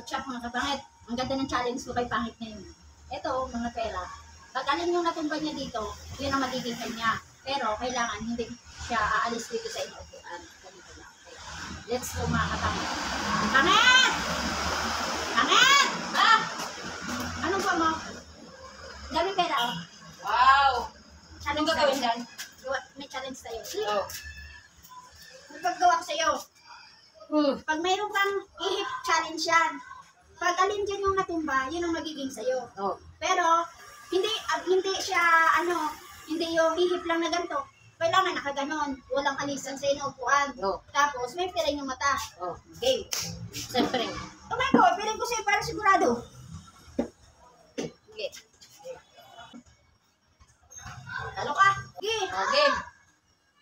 Good shot mga kapangit. Ang ganda ng challenge ko kay pangit ngayon. Ito, mga pera. Pag alin yung natumba niya dito, yun ang magiging kanya. Pero kailangan hindi siya aalis dito sa inuupuan. Ganito lang. Okay. Let's go mga kapangit. Pangit! Pangit! Ah! Anong ba mo? Daming pera oh. Wow! Anong gagawin dyan? May challenge tayo. Oh. May paggawa ko sa'yo. Pag mayroon kang ihip challenge yan, pag alin dyan yung natumba, yun ang magiging sa'yo. Oh. Pero, hindi siya, hindi yung ihip lang na ganito. Kailangan nakaganon. Walang alisan sa inuupuan. Oh. Tapos, may piring yung mata. Oh. Game. Siyempre. Tumay ko, piring ko sa'yo para sigurado. Okay. Talo ka. Okay. Oh, game.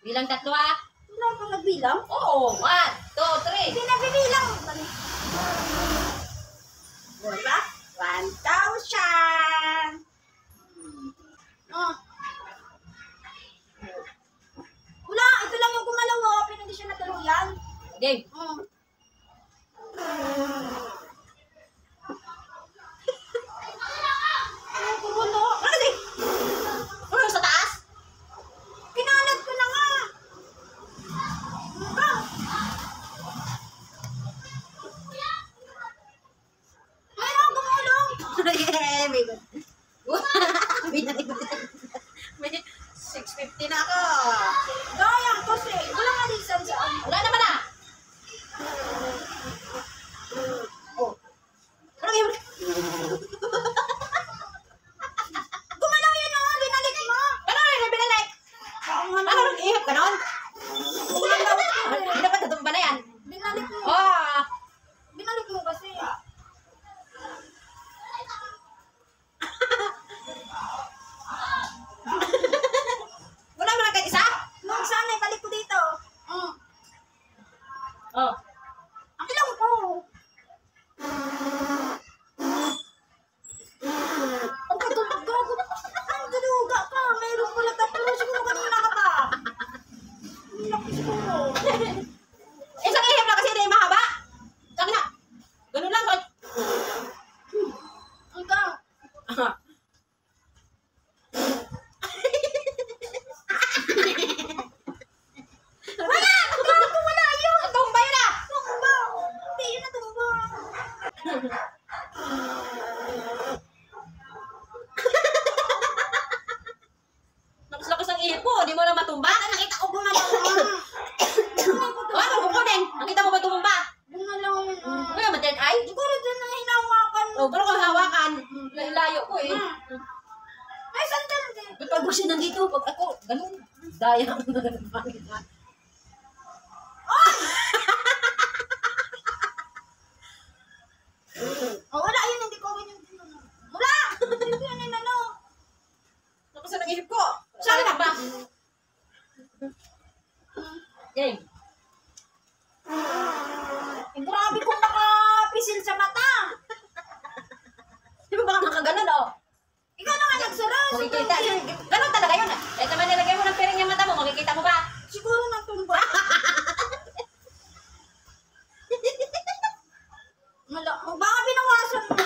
Bilang 3 ah. Wala pang nagbilang. Oo. 1, 2, 3. Hindi nabibilang. Wala. 1,000. Oh. Wala, ito lang yung gumalaw oh. Pero hindi siya natuluyan. Game. Oh. Ano gumalo? Ano di? Ano sa taas? Kinalat ko na nga. Ikaw. Mayroon gumulong. Yeah, may good. May 650 na ako. Gaya kasi. Walang alisan sa ano. Wala naman ah. Oh. Ano yun? Gumalaw yun oh. Binalik mo. Ano yun? Binalik? Ano nag-ihip ka nun? Gumalaw ko eh. Hindi dapat natumba na yan. Binalik mo. Oh. Binalik mo kasi. Wala mo lang kahit isa? Nung sana balik ko dito. Oh. Ang ilang ko. Ang katulog ko. Ang duluga ka. Mayroon pala tatlo. Siguro kanina ka pa. Ang laki siguro. Isang ihip na kasi hindi mahaba. Sabi na. Ganun lang. Ikaw. Wala! Gago, wala yun! Natumba yun ah. Tumba! Hindi yun natumba. Lakas-lakas ang ihip mo. Hindi mo na matumba. Nakita ko gumalaw. Oh, ano kukunin? Nakita mo ba tumumba? Gumalaw yun. Ano naman din ay? Siguro dyan na hinawakan mo. Oh, pero kung hawakan, layo ko eh. Ay, sandal din. Pag siya nandito, pag ako, ganun. Daya ako na ganun. Oh, wala yun. Hindi ko yun yung tinanong. Wala! Hindi ko yun inanong. Lakas ang ihip ko. Saan ka ba? Game. Eh, grabe kung nakapisil sa mata. Di ba baka makaganon oh? Ikaw na nga nagsulat. Makikita. Ganun talaga yun. Eh, naman nilagay mo ng piring yung mata mo. Makikita mo ba? Siguro natumba. Baka binawasan mo.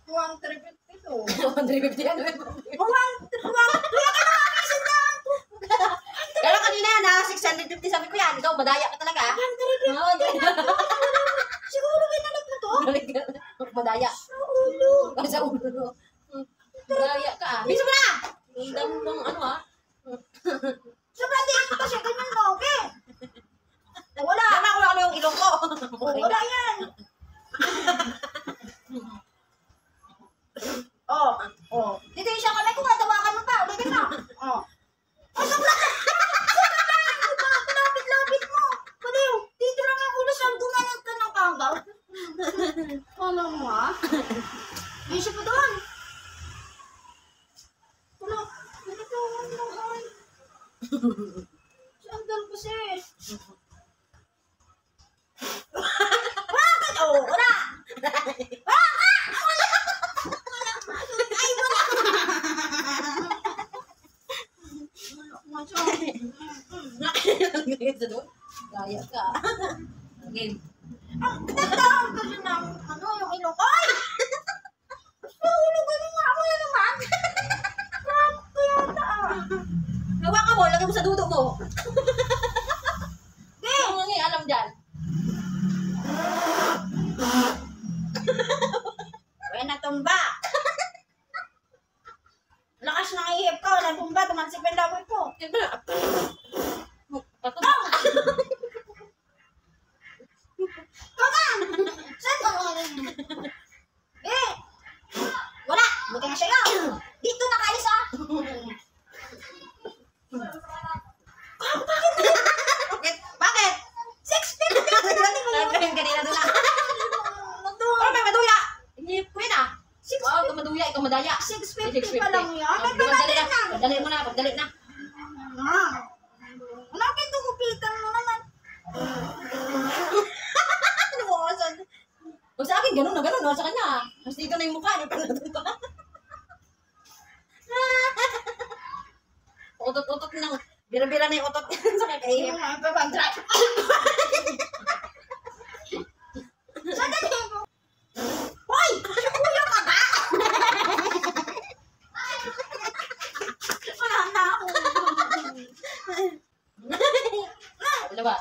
1,352. 150 ano yun? Kuya ka na kapisil na. Pero kanina na 650 sabi ko yan. Ikaw, madaya ka talaga. 1,352. Oo, Siguro binalik mo to. madaya. Sa ulo. Sa ulo. Madaya ka ah. Bisa mo na! Ang dami mong ano ah. Sobrang diyan ko siya. Ganyan mo, okay? Wala. Tama ko ano yung ilong ko. Wala yan. Oh. Oh. Dito yung siyang kamay ko. Tawakan mo pa. Ulitin mo. Oh. Oh, sobrang. Lapit-lapit mo. Paliw. Dito lang ang ulo siyang gumanag ka ng kanggaw. Ano mo ha? Isip mo doon. Wala. Ganito. Sandal kasi. Bakit? Oh, wala. Wala. Ay, wala. Gaya ka. Game. Ang ganda kasi ng ano, yung ilong. Ay! Nahulugan yung ako na naman. Kaya Hawakan mo, lagay mo sa dudo mo. Di! Ano nga alam dyan? Kaya natumba. Lakas ng ihip ko, natumba, tumansip yung laboy ko. Saan ka? Eh! Wala! Buti na sa'yo! Dito nakaalis ah! Bakit? Bakit? 650! Kanina doon na. Oh, may maduya. Hindi pwede na. Oh, ikaw maduya, ikaw madaya. 650 pa lang yan. Oh, pagdali na. Pagdali mo na, pagdali na. Bakit tukupitan mo naman? Nawawasan. Huwag sa akin, ganun na ganun. Sa kanya. Mas dito na yung mukha. May panatong pa. Utot-utot na. Bira-bira na yung utot niya sa kakaihip. Sandali mo! Hoy! Kuya ka ba? Wala na ako. Wala ba?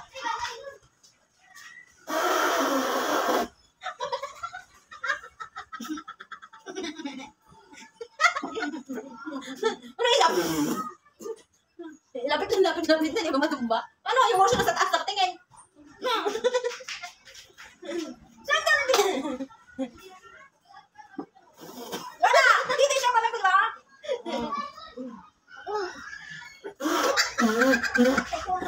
Ano ilap? Lapit na, hindi ba matumba? Ano, yung motion na sa taas, nakatingin. Sandali! Wala! Hindi siya malapit ba?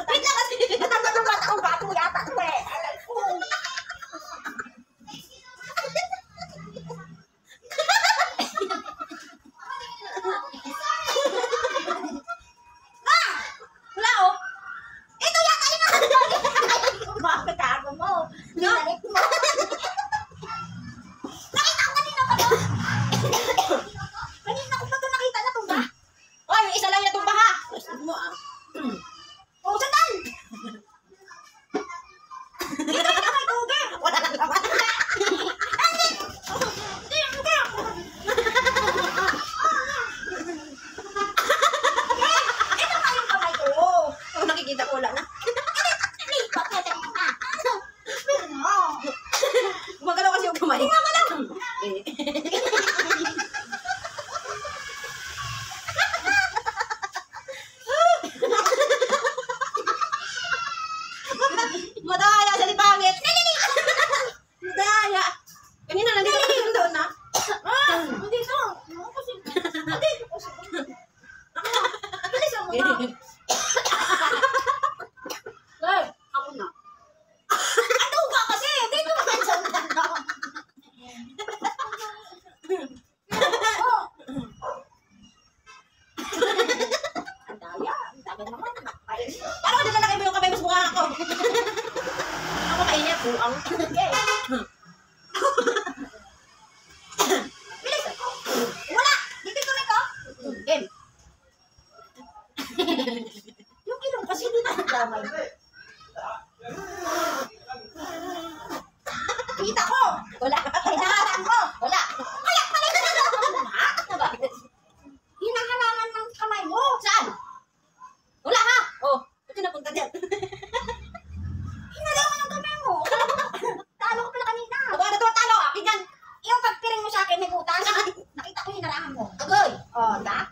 Wait lang kasi! Natatalubat ako ba? Ako yata ko eh! Alam ko! Wala, oh. Ito yata yun! Bakit ako mo? Binalik mo! Nakita ko kanina pa to! Kanina ko pa to nakita na to ba? Oy, yung isa lang yung natumba ha. Mo, ah. Oh, sandal! Dito na may tubig! Wala lang naman. Ito pa yung kamay ko! Oh, nakikita ko wala na. Lipat na tayo na! Pero no! Gumagalaw kasi yung kamay. Gumagalaw! Madaya sa lipangit. Madaya. Kanina nandito ka yung doon na. Hindi to! Ano kasi? Hindi! Bilisan mo na! Ay, ako na. Ano ka kasi? Dito ka sa na. Ang daya. Ang daya naman. Parang nilalagay mo yung kamay mo sa mukha ako. Ako kainit. Buang. Okay. Bilisan ko. Wala! Dito tuloy ko. Game. Yung ilong kasi hindi na damay. Kita ko! Wala. Hinahalan ko! Wala. Kaya pala hinahalan mo ha? Bakit? Hinahalangan ng kamay mo! Saan? Wala ha. Oh, ito na punta dyan. Hinahalangan ng kamay mo! Talo ko pala kanina! Ako na to talo. Akin yan. Yung pagpiring mo sa akin may butas. Nakita ko hinahalangan mo. Agoy. Oh, da?